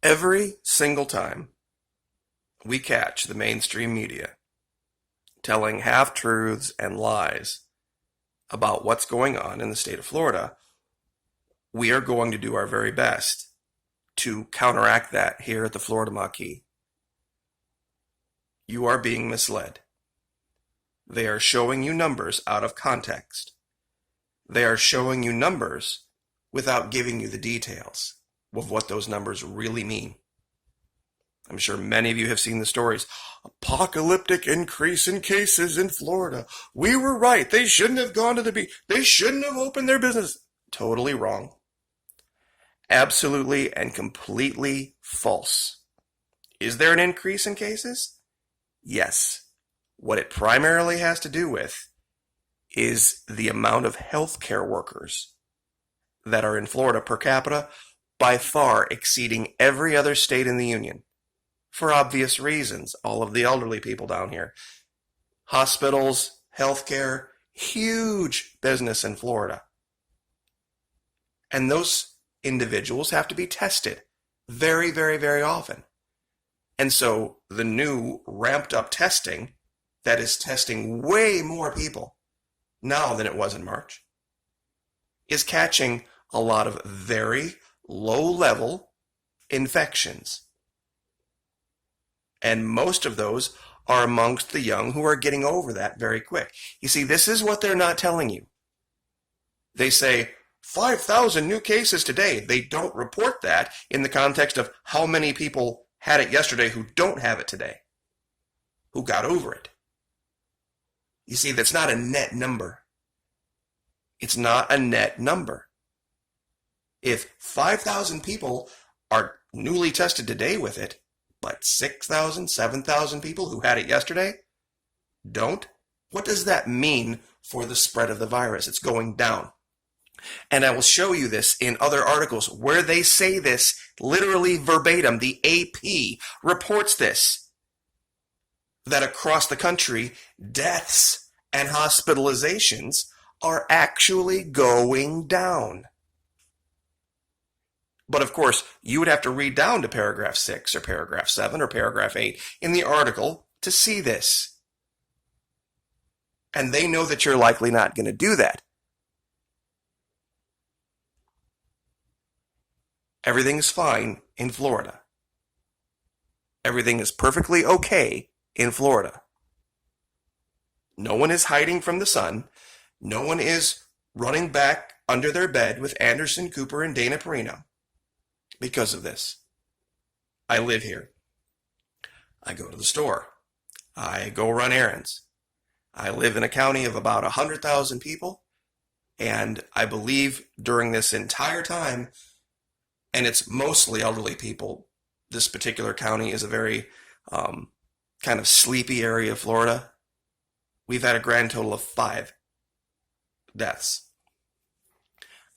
Every single time we catch the mainstream media telling half-truths and lies about what's going on in the state of Florida, we are going to do our very best to counteract that here at the Florida Maquis. You are being misled. They are showing you numbers out of context. They are showing you numbers without giving you the details of what those numbers really mean. I'm sure many of you have seen the stories. Apocalyptic increase in cases in Florida. We were right. They shouldn't have gone to the beach. They shouldn't have opened their business. Totally wrong. Absolutely and completely false. Is there an increase in cases? Yes. What it primarily has to do with is the amount of healthcare workers that are in Florida per capita, by far exceeding every other state in the union. For obvious reasons, all of the elderly people down here. Hospitals, healthcare, huge business in Florida. And those individuals have to be tested very, very, very often. And so the new ramped up testing that is testing way more people now than it was in March is catching a lot of very low-level infections. And most of those are amongst the young who are getting over that very quick. You see, this is what they're not telling you. They say 5,000 new cases today. They don't report that in the context of how many people had it yesterday who don't have it today, who got over it. You see, that's not a net number. It's not a net number. If 5,000 people are newly tested today with it, but 6,000, 7,000 people who had it yesterday don't, what does that mean for the spread of the virus? It's going down. And I will show you this in other articles where they say this literally verbatim. The AP reports this, that across the country, deaths and hospitalizations are actually going down. But of course, you would have to read down to paragraph 6 or paragraph 7 or paragraph 8 in the article to see this. And they know that you're likely not going to do that. Everything's fine in Florida. Everything is perfectly okay in Florida. No one is hiding from the sun. No one is running back under their bed with Anderson Cooper and Dana Perino because of this. I live here. I go to the store. I go run errands. I live in a county of about 100,000 people, and I believe during this entire time, and it's mostly elderly people, this particular county is a very kind of sleepy area of Florida. We've had a grand total of 5 deaths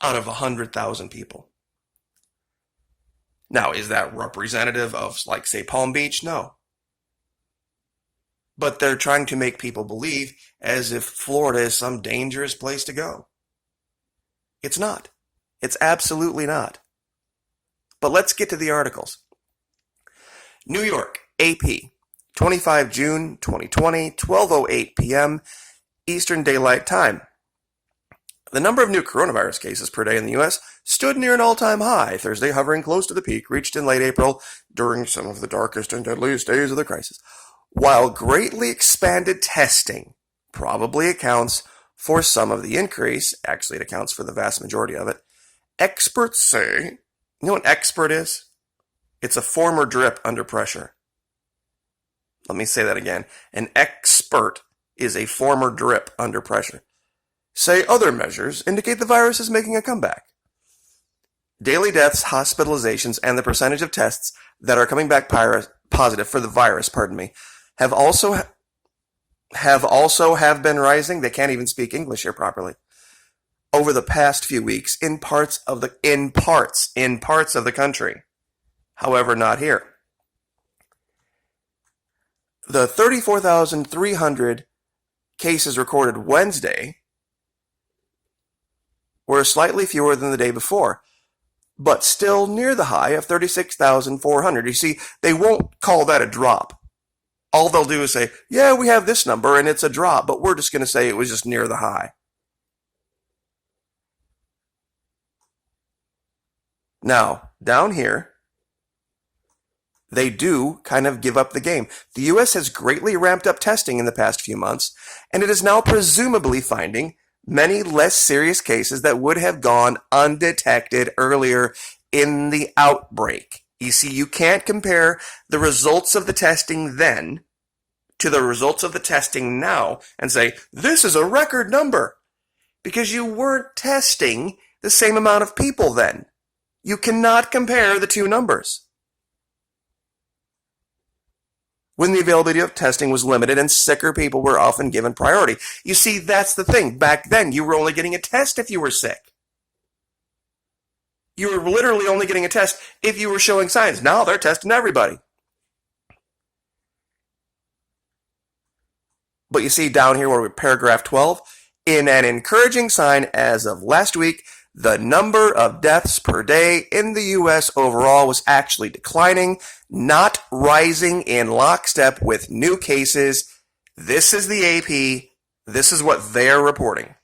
out of 100,000 people. Now, is that representative of, like, say, Palm Beach? No. But they're trying to make people believe as if Florida is some dangerous place to go. It's not. It's absolutely not. But let's get to the articles. New York, AP, 25 June 2020, 12:08 p.m. Eastern Daylight Time. The number of new coronavirus cases per day in the U.S. stood near an all-time high Thursday, hovering close to the peak reached in late April during some of the darkest and deadliest days of the crisis. While greatly expanded testing probably accounts for some of the increase, actually it accounts for the vast majority of it, experts say, you know what an expert is? It's a former drip under pressure. Let me say that again. An expert is a former drip under pressure. Say other measures indicate the virus is making a comeback. Daily deaths, hospitalizations, and the percentage of tests that are coming back positive for the virus, have also been rising. They can't even speak English here properly. Over the past few weeks in parts of the country. However, not here. The 34,300 cases recorded Wednesday were slightly fewer than the day before, but still near the high of 36,400. You see, they won't call that a drop. All they'll do is say, yeah, we have this number and it's a drop, but we're just going to say it was just near the high. Now, down here, they do kind of give up the game. The U.S. has greatly ramped up testing in the past few months, and it is now presumably finding many less serious cases that would have gone undetected earlier in the outbreak. You see, you can't compare the results of the testing then to the results of the testing now and say, this is a record number, because you weren't testing the same amount of people then. You cannot compare the two numbers. When the availability of testing was limited and sicker people were often given priority. You see, that's the thing. Back then, you were only getting a test if you were sick. You were literally only getting a test if you were showing signs. Now they're testing everybody. But you see down here where we're paragraph 12, in an encouraging sign as of last week, the number of deaths per day in the U.S. overall was actually declining, not rising in lockstep with new cases. This is the AP. This is what they're reporting.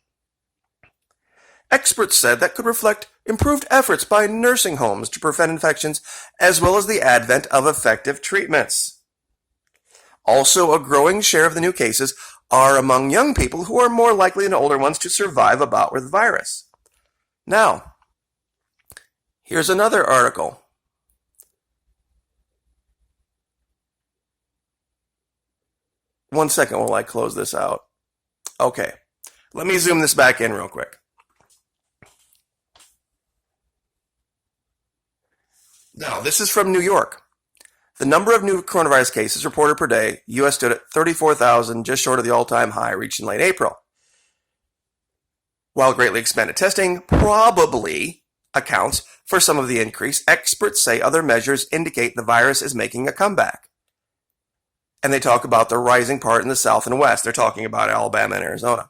Experts said that could reflect improved efforts by nursing homes to prevent infections, as well as the advent of effective treatments. Also, a growing share of the new cases are among young people who are more likely than older ones to survive a bout with the virus. Now, here's another article. One second while I close this out. Okay, let me zoom this back in real quick. Now, this is from New York. The number of new coronavirus cases reported per day, U.S. stood at 34,000, just short of the all-time high reached in late April. While greatly expanded testing probably accounts for some of the increase, experts say other measures indicate the virus is making a comeback. And they talk about the rising part in the South and West. They're talking about Alabama and Arizona.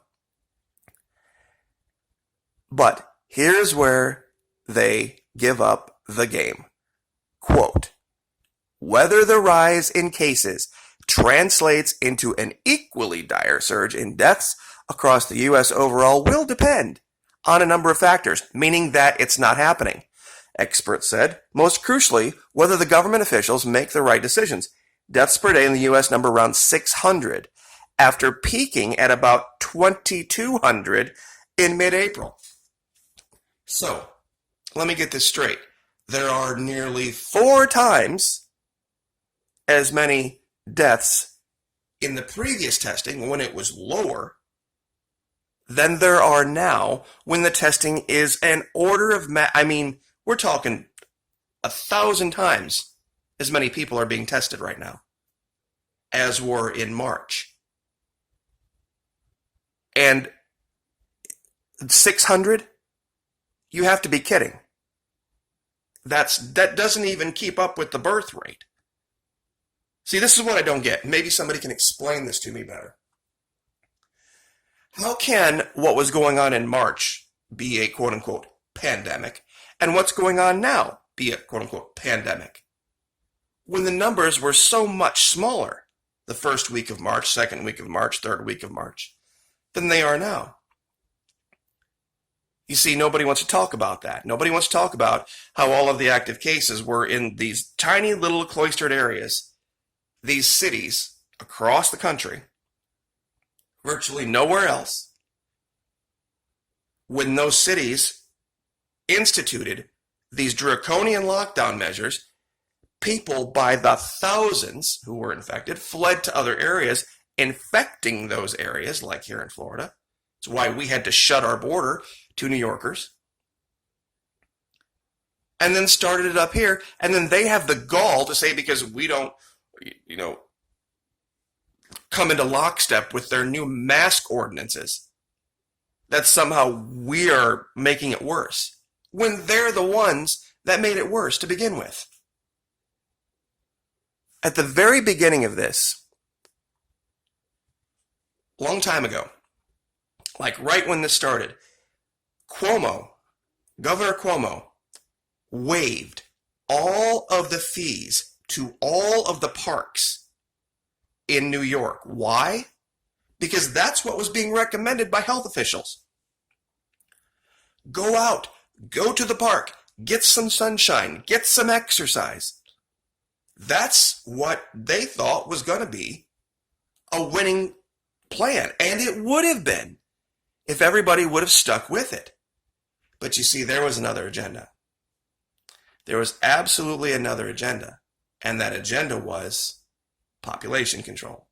But here's where they give up the game. Quote, whether the rise in cases translates into an equally dire surge in deaths across the U.S. overall will depend on a number of factors, meaning that it's not happening. Experts said, most crucially, whether the government officials make the right decisions. Deaths per day in the U.S. number around 600, after peaking at about 2,200 in mid-April. So, let me get this straight. There are nearly 4 times as many deaths in the previous testing when it was lower than there are now when the testing is an order of we're talking 1,000 times as many people are being tested right now as were in March. And 600? You have to be kidding. That doesn't even keep up with the birth rate. See, this is what I don't get. Maybe somebody can explain this to me better. How can what was going on in March be a quote-unquote pandemic, and what's going on now be a quote-unquote pandemic, when the numbers were so much smaller the first week of March, second week of March, third week of March, than they are now? You see, nobody wants to talk about that. Nobody wants to talk about how all of the active cases were in these tiny little cloistered areas, these cities across the country, virtually nowhere else. When those cities instituted these draconian lockdown measures, people by the thousands who were infected fled to other areas, infecting those areas, like here in Florida. That's why we had to shut our border to New Yorkers. And then started it up here, and then they have the gall to say, because we don't, come into lockstep with their new mask ordinances, that somehow we are making it worse, when they're the ones that made it worse to begin with. At the very beginning of this, a long time ago, like right when this started, Governor Cuomo, waived all of the fees to all of the parks in New York. Why? Because that's what was being recommended by health officials. Go out, go to the park, get some sunshine, get some exercise. That's what they thought was going to be a winning plan. And it would have been if everybody would have stuck with it. But you see, there was another agenda. There was absolutely another agenda. And that agenda was population control.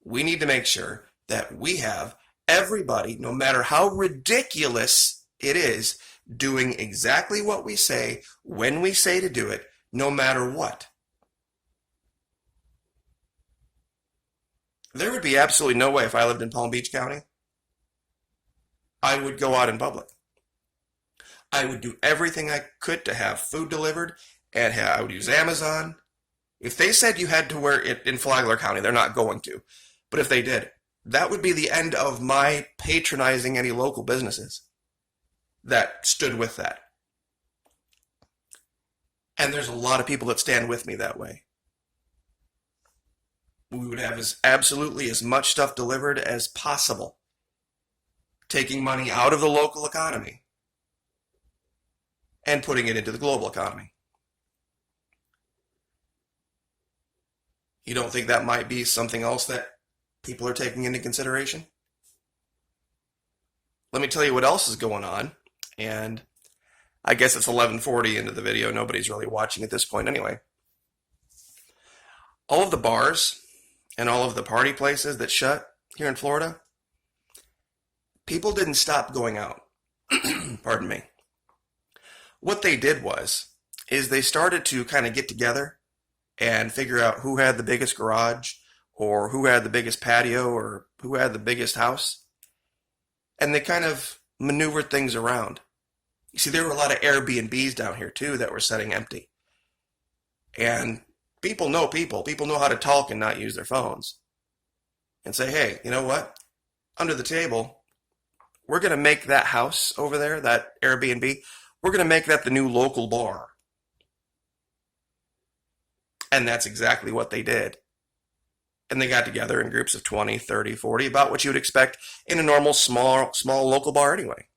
We need to make sure that we have everybody, no matter how ridiculous it is, doing exactly what we say when we say to do it, no matter what. There would be absolutely no way if I lived in Palm Beach County, I would go out in public. I would do everything I could to have food delivered, and I would use Amazon. If they said you had to wear it in Flagler County, they're not going to. But if they did, that would be the end of my patronizing any local businesses that stood with that. And there's a lot of people that stand with me that way. We would have absolutely as much stuff delivered as possible, taking money out of the local economy and putting it into the global economy. You don't think that might be something else that people are taking into consideration? Let me tell you what else is going on. And I guess it's 11:40 into the video. Nobody's really watching at this point anyway. All of the bars and all of the party places that shut here in Florida, people didn't stop going out. Pardon me. What they did is they started to kind of get together and figure out who had the biggest garage or who had the biggest patio or who had the biggest house. And they kind of maneuvered things around. You see, there were a lot of Airbnbs down here too that were sitting empty. And people know people. People know how to talk and not use their phones. And say, hey, you know what? Under the table, we're going to make that house over there, that Airbnb, we're going to make that the new local bar. And that's exactly what they did. And they got together in groups of 20, 30, 40, about what you would expect in a normal small local bar anyway.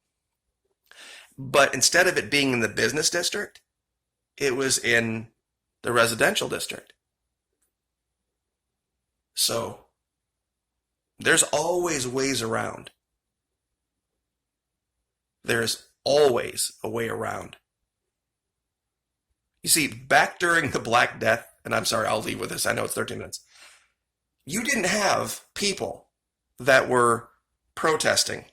But instead of it being in the business district, it was in the residential district. So there's always ways around. There's always a way around. You see, back during the Black Death, and I'm sorry, I'll leave with this. I know it's 13 minutes. You didn't have people that were protesting,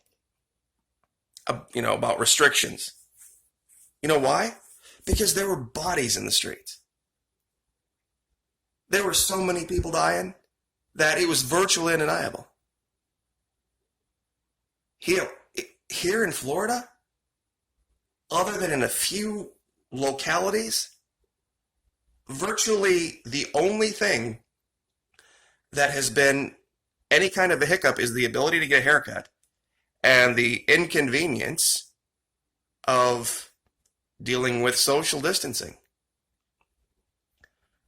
about restrictions. You know why? Because there were bodies in the streets. There were so many people dying that it was virtually undeniable. Here in Florida, other than in a few localities, virtually the only thing that has been any kind of a hiccup is the ability to get a haircut and the inconvenience of dealing with social distancing.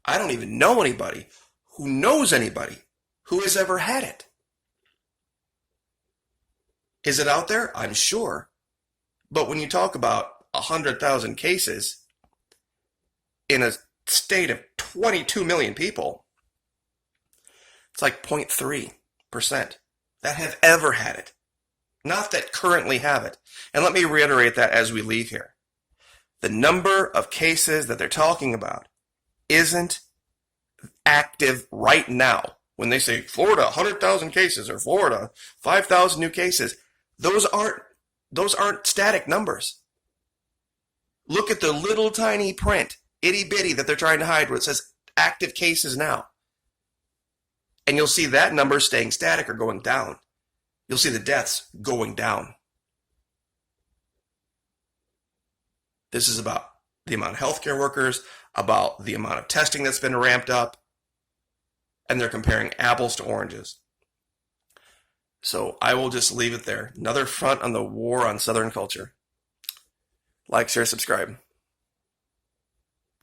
I don't even know anybody who knows anybody who has ever had it. Is it out there? I'm sure. But when you talk about 100,000 cases in a state of 22 million people, it's like 0.3% that have ever had it. Not that currently have it. And let me reiterate that as we leave here. The number of cases that they're talking about isn't active right now. When they say Florida, 100,000 cases, or Florida, 5,000 new cases, those aren't static numbers. Look at the little tiny print, itty bitty, that they're trying to hide where it says active cases now. And you'll see that number staying static or going down. You'll see the deaths going down. This is about the amount of healthcare workers, about the amount of testing that's been ramped up, and they're comparing apples to oranges. So I will just leave it there. Another front on the war on Southern culture. Like, share, subscribe.